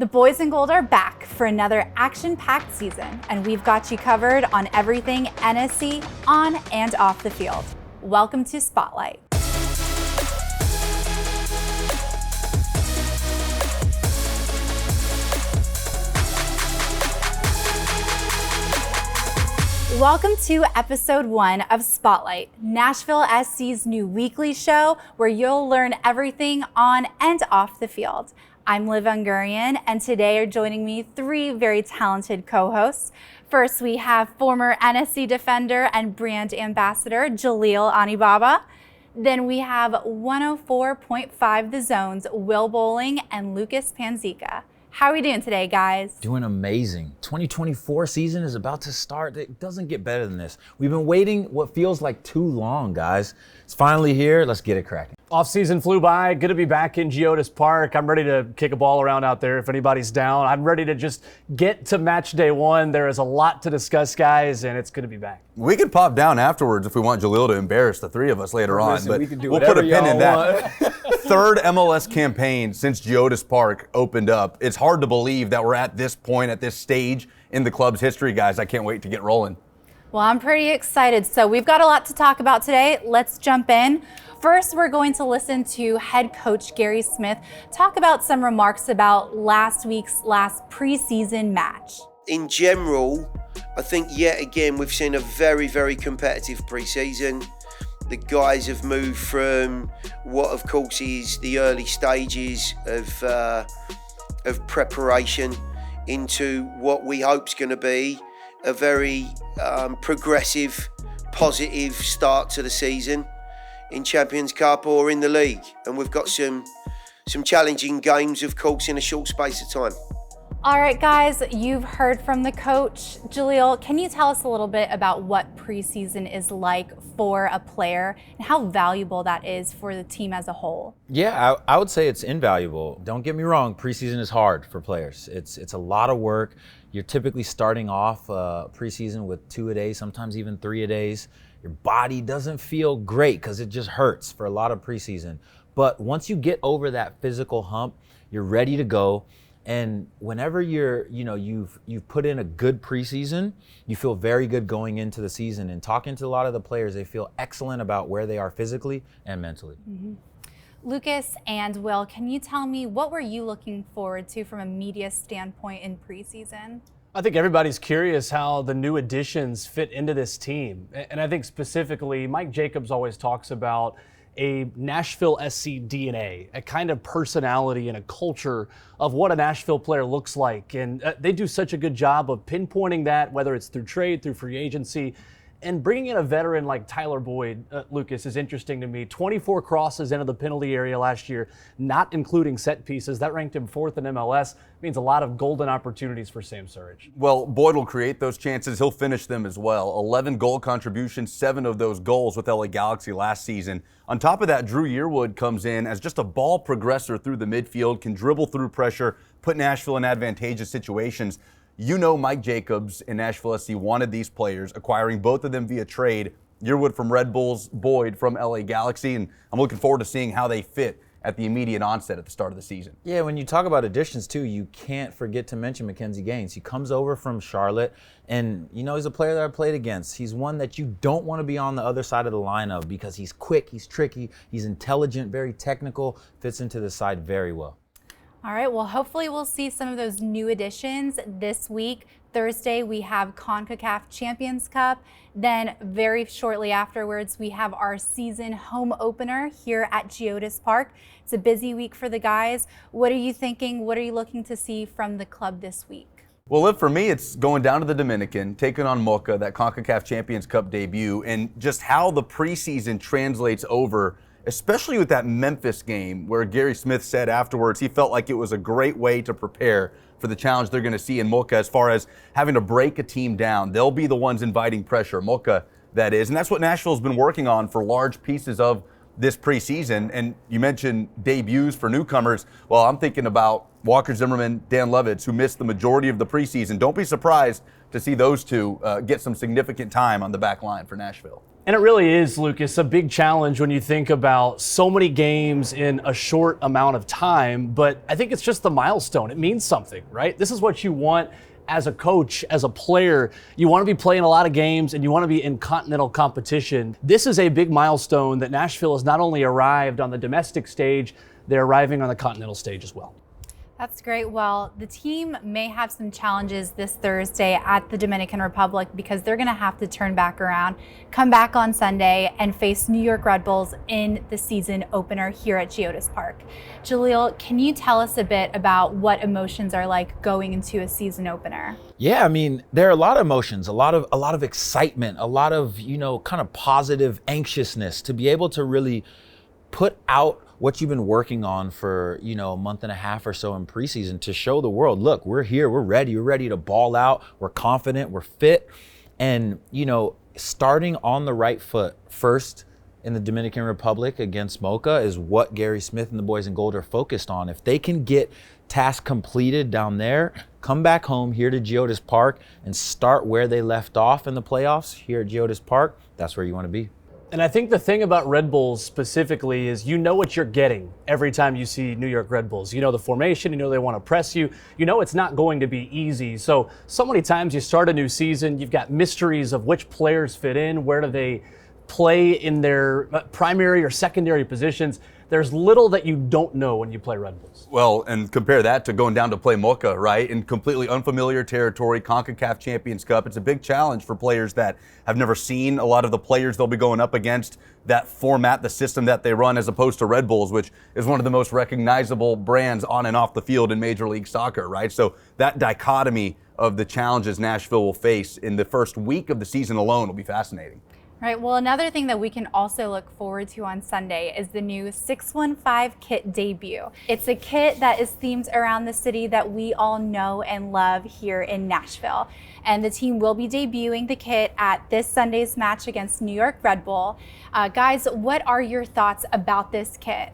The boys in gold are back for another action-packed season, and we've got you covered on everything NSC on and off the field. Welcome to Spotlight. Welcome to episode 1 of Spotlight, Nashville SC's new weekly show where you'll learn everything on and off the field. I'm Liv Ungurian, and today are joining me 3 very talented co-hosts. First, we have former NSC defender and brand ambassador Jaleel Anibaba. Then we have 104.5 The Zone's Will Bowling and Lucas Panzica. How are we doing today, guys? Doing amazing. 2024 season is about to start. It doesn't get better than this. We've been waiting what feels like too long, guys. It's finally here. Let's get it cracking. Off-season flew by. Good to be back in Geodis Park. I'm ready to kick a ball around out there if anybody's down. I'm ready to just get to match day 1. There is a lot to discuss, guys, and it's good to be back. We could pop down afterwards if we want Jaleel to embarrass the 3 of us later on, but we'll put a pin in that. 3rd MLS campaign since Geodis Park opened up. It's hard to believe that we're at this point, at this stage in the club's history, guys. I can't wait to get rolling. Well, I'm pretty excited. So we've got a lot to talk about today. Let's jump in. First, we're going to listen to head coach Gary Smith talk about some remarks about last week's preseason match. In general, I think yet again we've seen a very, very competitive preseason. The guys have moved from what, of course, is the early stages of preparation into what we hope is going to be a very progressive, positive start to the season in Champions Cup or in the league. And we've got some challenging games, of course, in a short space of time. All right, guys, you've heard from the coach. Jaleel, can you tell us a little bit about what preseason is like for a player and how valuable that is for the team as a whole? Yeah, I would say it's invaluable. Don't get me wrong, preseason is hard for players. It's a lot of work. You're typically starting off preseason with 2 a day, sometimes even 3 a days. Your body doesn't feel great because it just hurts for a lot of preseason. But once you get over that physical hump, you're ready to go. And whenever you've put in a good preseason, you feel very good going into the season. And talking to a lot of the players, they feel excellent about where they are physically and mentally. Mm-hmm. Lucas and Will, can you tell me what were you looking forward to from a media standpoint in preseason? I think everybody's curious how the new additions fit into this team. And I think specifically, Mike Jacobs always talks about a Nashville SC DNA, a kind of personality and a culture of what a Nashville player looks like. And they do such a good job of pinpointing that, whether it's through trade, through free agency. And bringing in a veteran like Tyler Boyd, Lucas, is interesting to me. 24 crosses into the penalty area last year, not including set pieces. That ranked him 4th in MLS. Means a lot of golden opportunities for Sam Surridge. Well, Boyd will create those chances. He'll finish them as well. 11 goal contributions, 7 of those goals with LA Galaxy last season. On top of that, Drew Yearwood comes in as just a ball progressor through the midfield, can dribble through pressure, put Nashville in advantageous situations. You know Mike Jacobs and Nashville SC wanted these players, acquiring both of them via trade. Yearwood from Red Bulls, Boyd from LA Galaxy, and I'm looking forward to seeing how they fit at the immediate onset at the start of the season. Yeah, when you talk about additions too, you can't forget to mention Mackenzie Gaines. He comes over from Charlotte, and he's a player that I played against. He's one that you don't want to be on the other side of the line of because he's quick, he's tricky, he's intelligent, very technical, fits into the side very well. All right, well, hopefully we'll see some of those new additions this week. Thursday, we have CONCACAF Champions Cup. Then very shortly afterwards, we have our season home opener here at Geodis Park. It's a busy week for the guys. What are you thinking? What are you looking to see from the club this week? Well, Liv, for me, it's going down to the Dominican, taking on Mocha, that CONCACAF Champions Cup debut, and just how the preseason translates over, especially with that Memphis game where Gary Smith said afterwards he felt like it was a great way to prepare for the challenge they're going to see in Mocha as far as having to break a team down. They'll be the ones inviting pressure, Mocha that is. And that's what Nashville's been working on for large pieces of this preseason. And you mentioned debuts for newcomers. Well, I'm thinking about Walker Zimmerman, Dan Levitz, who missed the majority of the preseason. Don't be surprised to see those two get some significant time on the back line for Nashville. And it really is, Lucas, a big challenge when you think about so many games in a short amount of time. But I think it's just the milestone. It means something, right? This is what you want as a coach, as a player. You want to be playing a lot of games and you want to be in continental competition. This is a big milestone that Nashville has not only arrived on the domestic stage, they're arriving on the continental stage as well. That's great. Well, the team may have some challenges this Thursday at the Dominican Republic because they're going to have to turn back around, come back on Sunday, and face New York Red Bulls in the season opener here at Geodis Park. Jaleel, can you tell us a bit about what emotions are like going into a season opener? Yeah, I mean, there are a lot of emotions, a lot of excitement, a lot of, kind of positive anxiousness to be able to really put out what you've been working on for, a month and a half or so in preseason to show the world, look, we're here, we're ready to ball out, we're confident, we're fit. And, starting on the right foot first in the Dominican Republic against Mocha is what Gary Smith and the boys in gold are focused on. If they can get tasks completed down there, come back home here to Geodis Park and start where they left off in the playoffs here at Geodis Park, that's where you want to be. And I think the thing about Red Bulls specifically is you know what you're getting every time you see New York Red Bulls. You know the formation, you know they want to press you, you know it's not going to be easy. So many times you start a new season, you've got mysteries of which players fit in, where do they play in their primary or secondary positions. There's little that you don't know when you play Red Bulls. Well, and compare that to going down to play Mocha, right? In completely unfamiliar territory, CONCACAF Champions Cup. It's a big challenge for players that have never seen a lot of the players they'll be going up against, that format, the system that they run, as opposed to Red Bulls, which is one of the most recognizable brands on and off the field in Major League Soccer, right? So that dichotomy of the challenges Nashville will face in the first week of the season alone will be fascinating. Right. Well, another thing that we can also look forward to on Sunday is the new 615 kit debut. It's a kit that is themed around the city that we all know and love here in Nashville. And the team will be debuting the kit at this Sunday's match against New York Red Bull. Guys, what are your thoughts about this kit?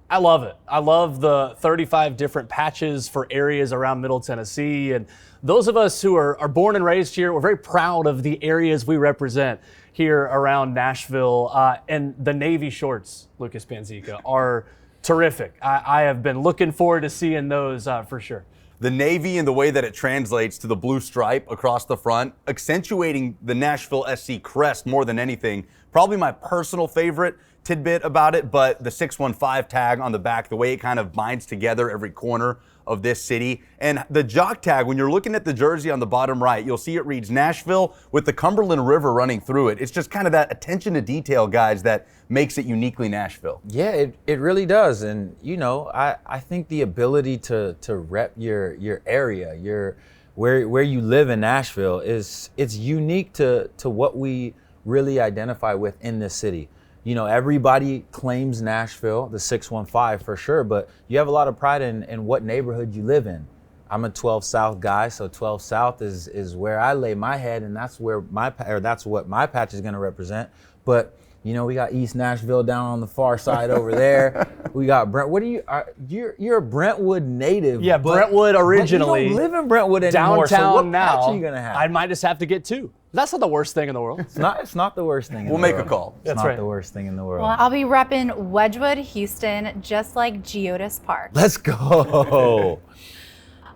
I love it. I love the 35 different patches for areas around Middle Tennessee. And those of us who are born and raised here, we're very proud of the areas we represent here around Nashville. And the Navy shorts, Lucas Panzica, are terrific. I have been looking forward to seeing those for sure. The navy and the way that it translates to the blue stripe across the front, accentuating the Nashville SC crest more than anything. Probably my personal favorite tidbit about it, but the 615 tag on the back, the way it kind of binds together every corner of this city. And the jock tag, when you're looking at the jersey on the bottom right, you'll see it reads Nashville with the Cumberland River running through it. It's just kind of that attention to detail, guys, that makes it uniquely Nashville. Yeah, it really does. And, I think the ability to rep your area, where you live in Nashville it's unique to what we really identify with in this city. Everybody claims Nashville, the 615 for sure, but you have a lot of pride in what neighborhood you live in. I'm a 12 South guy, so 12 South is where I lay my head, and that's what my patch is going to represent. But we got East Nashville down on the far side over there. We got Brent. You're a Brentwood native. Yeah, Brentwood originally. But you don't live in Brentwood anymore. Downtown so what now. patch are you gonna have? I might just have to get two. That's not the worst thing in the world. It's not the worst thing in We'll the make world. a call. It's That's not right. the worst thing in the world. Well, I'll be repping Wedgwood, Houston, just like Geodis Park. Let's go.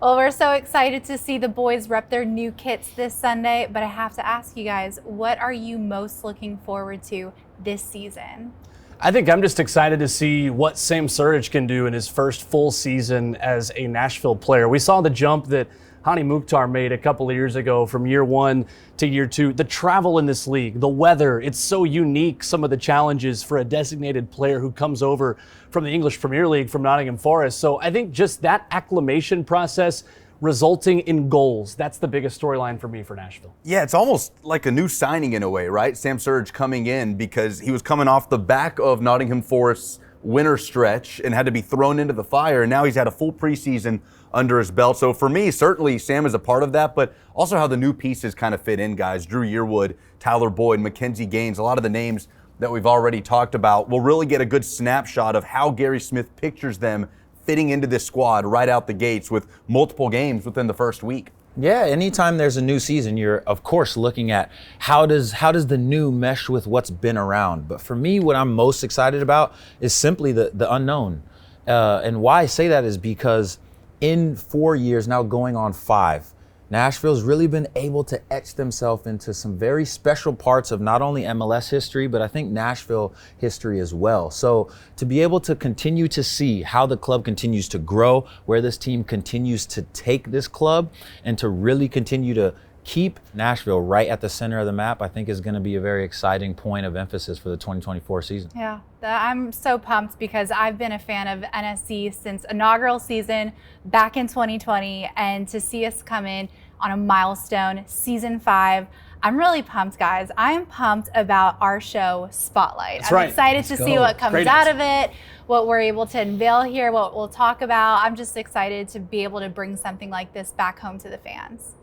Well, we're so excited to see the boys rep their new kits this Sunday, but I have to ask you guys, what are you most looking forward to this season? I think I'm just excited to see what Sam Surridge can do in his first full season as a Nashville player. We saw the jump that Hani Mukhtar made a couple of years ago from year one to year two. The travel in this league, the weather, it's so unique, some of the challenges for a designated player who comes over from the English Premier League from Nottingham Forest. So I think just that acclimation process resulting in goals, that's the biggest storyline for me for Nashville. Yeah, it's almost like a new signing in a way, right? Sam Surridge coming in because he was coming off the back of Nottingham Forest's winter stretch and had to be thrown into the fire, and now he's had a full preseason under his belt. So for me, certainly Sam is a part of that, but also how the new pieces kind of fit in, guys. Drew Yearwood, Tyler Boyd, Mackenzie Gaines, a lot of the names that we've already talked about. We'll really get a good snapshot of how Gary Smith pictures them fitting into this squad right out the gates with multiple games within the first week. Yeah, anytime there's a new season, you're of course looking at how does the new mesh with what's been around. But for me, what I'm most excited about is simply the unknown. And why I say that is because in 4 years, now going on 5, Nashville's really been able to etch themselves into some very special parts of not only MLS history, but I think Nashville history as well. So to be able to continue to see how the club continues to grow, where this team continues to take this club, and to really continue to keep Nashville right at the center of the map, I think is going to be a very exciting point of emphasis for the 2024 season. Yeah, I'm so pumped because I've been a fan of NSC since inaugural season back in 2020, and to see us come in on a milestone, season 5, I'm really pumped, guys. I'm pumped about our show, Spotlight. That's I'm right. excited to see what comes out of it, what we're able to unveil here, what we'll talk about. I'm just excited to be able to bring something like this back home to the fans.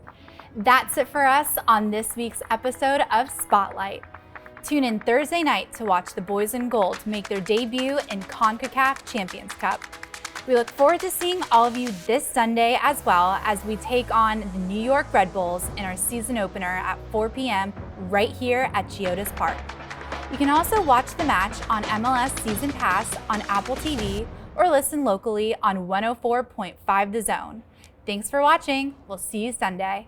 That's it for us on this week's episode of Spotlight. Tune in Thursday night to watch the Boys in Gold make their debut in CONCACAF Champions Cup. We look forward to seeing all of you this Sunday as well as we take on the New York Red Bulls in our season opener at 4 p.m. right here at Chiodas Park. You can also watch the match on MLS Season Pass on Apple TV or listen locally on 104.5 The Zone. Thanks for watching. We'll see you Sunday.